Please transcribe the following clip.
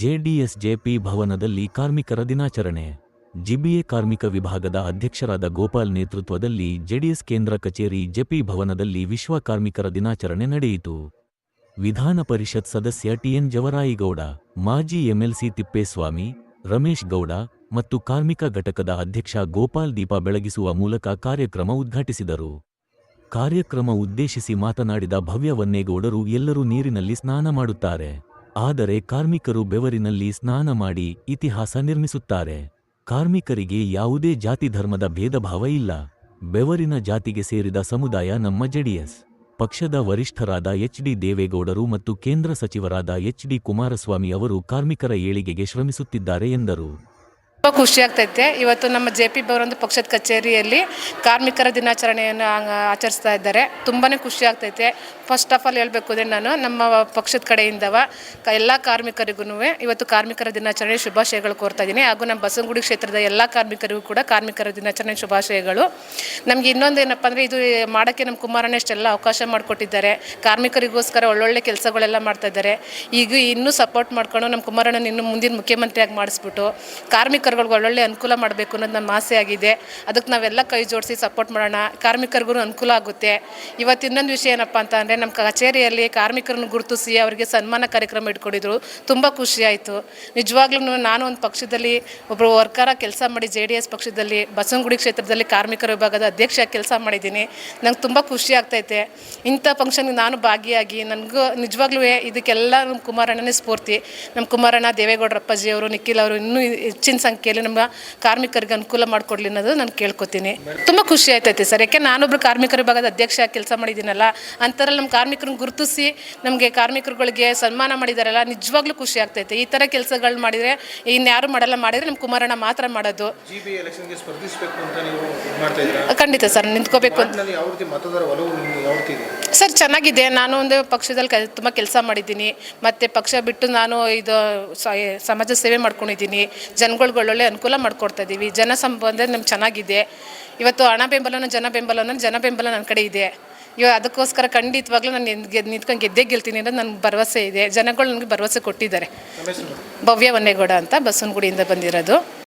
JDS JP ಭವನದಲ್ಲಿ ಕಾರ್ಮಿಕರ ದಿನಾಚರಣೆ. ಜಿಬಿಎ ಕಾರ್ಮಿಕ ವಿಭಾಗದ ಅಧ್ಯಕ್ಷರಾದ ಗೋಪಾಲ್ ನೇತೃತ್ವದಲ್ಲಿ ಜೆಡಿಎಸ್ ಕೇಂದ್ರ ಕಚೇರಿ ಜೆಪಿ ಭವನದಲ್ಲಿ ವಿಶ್ವ ಕಾರ್ಮಿಕರ ದಿನಾಚರಣೆ ನಡೆಯಿತು. ವಿಧಾನ ಪರಿಷತ್ ಸದಸ್ಯ ಟಿಎನ್ ಜವರಾಯಿಗೌಡ, ಮಾಜಿ ಎಂಎಲ್ಸಿ ತಿಪ್ಪೇಸ್ವಾಮಿ, ರಮೇಶ್ ಗೌಡ ಮತ್ತು ಕಾರ್ಮಿಕ ಘಟಕದ ಅಧ್ಯಕ್ಷ ಗೋಪಾಲ್ ದೀಪ ಬೆಳಗಿಸುವ ಮೂಲಕ ಕಾರ್ಯಕ್ರಮ ಉದ್ಘಾಟಿಸಿದರು. ಕಾರ್ಯಕ್ರಮ ಉದ್ದೇಶಿಸಿ ಮಾತನಾಡಿದ ಭವ್ಯ ವನ್ನೇಗೌಡರು, ಎಲ್ಲರೂ ನೀರಿನಲ್ಲಿ ಸ್ನಾನ ಮಾಡುತ್ತಾರೆ. ಆದರೆ ಕಾರ್ಮಿಕರು ಬೆವರಿನಲ್ಲಿ ಸ್ನಾನ ಮಾಡಿ ಇತಿಹಾಸ ನಿರ್ಮಿಸುತ್ತಾರೆ. ಕಾರ್ಮಿಕರಿಗೆ ಯಾವುದೇ ಜಾತಿ ಧರ್ಮದ ಭೇದಭಾವ ಇಲ್ಲ. ಬೆವರಿನ ಜಾತಿಗೆ ಸೇರಿದ ಸಮುದಾಯ ನಮ್ಮ ಜೆಡಿಎಸ್ ಪಕ್ಷದ ವರಿಷ್ಠರಾದ ಎಚ್.ಡಿ. ದೇವೇಗೌಡರು ಮತ್ತು ಕೇಂದ್ರ ಸಚಿವರಾದ ಎಚ್.ಡಿ. ಕುಮಾರಸ್ವಾಮಿ ಅವರು ಕಾರ್ಮಿಕರ ಏಳಿಗೆಗೆ ಶ್ರಮಿಸುತ್ತಿದ್ದಾರೆ ಎಂದರು. ತುಂಬ ಖುಷಿ ಆಗ್ತೈತೆ. ಇವತ್ತು ನಮ್ಮ ಜೆ.ಪಿ. ಭವನದ ಪಕ್ಷದ ಕಚೇರಿಯಲ್ಲಿ ಕಾರ್ಮಿಕರ ದಿನಾಚರಣೆಯನ್ನು ಆಚರಿಸ್ತಾ ಇದ್ದಾರೆ. ತುಂಬಾ ಖುಷಿ ಆಗ್ತೈತೆ. ಫಸ್ಟ್ ಆಫ್ ಆಲ್ ಹೇಳಬೇಕು ಅಂದರೆ ನಾನು ನಮ್ಮ ಪಕ್ಷದ ಕಡೆಯಿಂದವ ಎಲ್ಲ ಕಾರ್ಮಿಕರಿಗೂ ಇವತ್ತು ಕಾರ್ಮಿಕರ ದಿನಾಚರಣೆ ಶುಭಾಶಯಗಳು ಕೋರ್ತಾ ಇದ್ದೀನಿ. ಹಾಗೂ ನಮ್ಮ ಬಸವನಗುಡಿ ಕ್ಷೇತ್ರದ ಎಲ್ಲ ಕಾರ್ಮಿಕರಿಗೂ ಕೂಡ ಕಾರ್ಮಿಕರ ದಿನಾಚರಣೆ ಶುಭಾಶಯಗಳು. ನಮಗೆ ಇನ್ನೊಂದು ಏನಪ್ಪ ಅಂದರೆ ಇದು ಮಾಡೋಕ್ಕೆ ನಮ್ಮ ಕುಮಾರಣ್ಣ ಇಷ್ಟೆಲ್ಲ ಅವಕಾಶ ಮಾಡಿಕೊಟ್ಟಿದ್ದಾರೆ. ಕಾರ್ಮಿಕರಿಗೋಸ್ಕರ ಒಳ್ಳೊಳ್ಳೆ ಕೆಲಸಗಳೆಲ್ಲ ಮಾಡ್ತಾ ಇದ್ದಾರೆ. ಈಗ ಇನ್ನೂ ಸಪೋರ್ಟ್ ಮಾಡ್ಕೊಂಡು ನಮ್ಮ ಕುಮಾರಣ್ಣನ ಇನ್ನು ಮುಂದಿನ ಮುಖ್ಯಮಂತ್ರಿಯಾಗಿ ಮಾಡಿಸ್ಬಿಟ್ಟು ಕಾರ್ಮಿಕರುಗಳಿಗೆ ಒಳ್ಳೊಳ್ಳೆ ಅನುಕೂಲ ಮಾಡಬೇಕು ಅನ್ನೋದು ನಮ್ಮ ಆಸೆ ಆಗಿದೆ. ಅದಕ್ಕೆ ನಾವೆಲ್ಲ ಕೈ ಜೋಡಿಸಿ ಸಪೋರ್ಟ್ ಮಾಡೋಣ. ಕಾರ್ಮಿಕರಿಗೂ ಅನುಕೂಲ ಆಗುತ್ತೆ. ಇವತ್ತು ಇನ್ನೊಂದು ವಿಷಯ ಏನಪ್ಪ ಅಂತ ಅಂದರೆ ನಮ್ಮ ಕಚೇರಿಯಲ್ಲಿ ಕಾರ್ಮಿಕರನ್ನು ಗುರುತಿಸಿ ಅವರಿಗೆ ಸನ್ಮಾನ ಕಾರ್ಯಕ್ರಮ ಇಟ್ಕೊಂಡಿದ್ರು. ತುಂಬ ಖುಷಿ ಆಯಿತು. ನಿಜವಾಗ್ಲೂ ನಾನು ಒಂದು ಪಕ್ಷದಲ್ಲಿ ಒಬ್ಬರು ವರ್ಕರ ಕೆಲಸ ಮಾಡಿ ಜೆಡಿಎಸ್ ಪಕ್ಷದಲ್ಲಿ ಬಸವನಗುಡಿ ಕ್ಷೇತ್ರದಲ್ಲಿ ಕಾರ್ಮಿಕರ ವಿಭಾಗದ ಅಧ್ಯಕ್ಷ ಕೆಲಸ ಮಾಡಿದ್ದೀನಿ. ನಂಗೆ ತುಂಬ ಖುಷಿ ಆಗ್ತೈತೆ. ಇಂಥ ಫಂಕ್ಷನ್ಗೆ ನಾನು ಭಾಗಿಯಾಗಿ ನನಗೂ ನಿಜವಾಗ್ಲೂ ಇದಕ್ಕೆಲ್ಲ ನಮ್ಮ ಕುಮಾರಣ್ಣನೇ ಸ್ಫೂರ್ತಿ. ನಮ್ಮ ಕುಮಾರಣ್ಣ, ದೇವೇಗೌಡರ ಅಪ್ಪಾಜಿ ಅವರು, ನಿಖಿಲ್ ಅವರು ಇನ್ನೂ ಹೆಚ್ಚಿನ ಸಂಖ್ಯೆಯಲ್ಲಿ ನಮ್ಮ ಕಾರ್ಮಿಕರಿಗೆ ಅನುಕೂಲ ಮಾಡಿಕೊಡ್ಲಿ ಅನ್ನೋದು ನಾನು ಕೇಳ್ಕೊತೀನಿ. ತುಂಬ ಖುಷಿ ಆಯ್ತೈತೆ ಸರ್. ಯಾಕೆ ನಾನೊಬ್ಬರು ಕಾರ್ಮಿಕರ ವಿಭಾಗದ ಅಧ್ಯಕ್ಷ ಕೆಲಸ ಮಾಡಿದ್ದೀನಲ್ಲ, ಅಂಥದ್ರಲ್ಲಿ ನಮ್ಮ ಕಾರ್ಮಿಕರನ್ನ ಗುರುತಿಸಿ ನಮಗೆ ಕಾರ್ಮಿಕರುಗಳಿಗೆ ಸನ್ಮಾನ ಮಾಡಿದಾರಲ್ಲ, ನಿಜವಾಗ್ಲೂ ಖುಷಿ ಆಗ್ತೈತೆ. ಈ ಥರ ಕೆಲಸಗಳು ಮಾಡಿದರೆ ಇನ್ಯಾರು ಮಾಡಲ್ಲ. ಮಾಡಿದರೆ ನಮ್ಮ ಕುಮಾರಣ್ಣ ಮಾತ್ರ ಮಾಡೋದು. ಖಂಡಿತ ಸರ್, ನಿಂತ್ಕೋಬೇಕು ಅಂತ ಸರ್. ಚೆನ್ನಾಗಿದೆ. ನಾನು ಒಂದು ಪಕ್ಷದಲ್ಲಿ ತುಂಬ ಕೆಲಸ ಮಾಡಿದ್ದೀನಿ. ಮತ್ತು ಪಕ್ಷ ಬಿಟ್ಟು ನಾನು ಇದು ಸಮಾಜ ಸೇವೆ ಮಾಡ್ಕೊಂಡಿದ್ದೀನಿ. ಜನಗಳಿಗೆ ಒಳ್ಳೊಳ್ಳೆ ಅನುಕೂಲ ಮಾಡಿಕೊಡ್ತಾ ಇದ್ದೀವಿ. ಜನ ಸಂಬಂಧ ನಮ್ಗೆ ಚೆನ್ನಾಗಿದೆ. ಇವತ್ತು ಹಣ ಬೆಂಬಲನೂ ಜನ ಬೆಂಬಲ ನನ್ನ ಕಡೆ ಇದೆ. ಇವಾಗ ಅದಕ್ಕೋಸ್ಕರ ಖಂಡಿತವಾಗ್ಲೂ ನಾನು ನಿಂತ್ಕೊಂಡು ಗೆದ್ದೇ ಗೆಲ್ತೀನಿ ಅನ್ನೋದು ನನಗೆ ಭರವಸೆ ಇದೆ. ಜನಗಳು ನನಗೆ ಭರವಸೆ ಕೊಟ್ಟಿದ್ದಾರೆ. ಭವ್ಯ ವನ್ನೇಗೌಡ ಅಂತ ಬಸವನಗುಡಿಯಿಂದ ಬಂದಿರೋದು.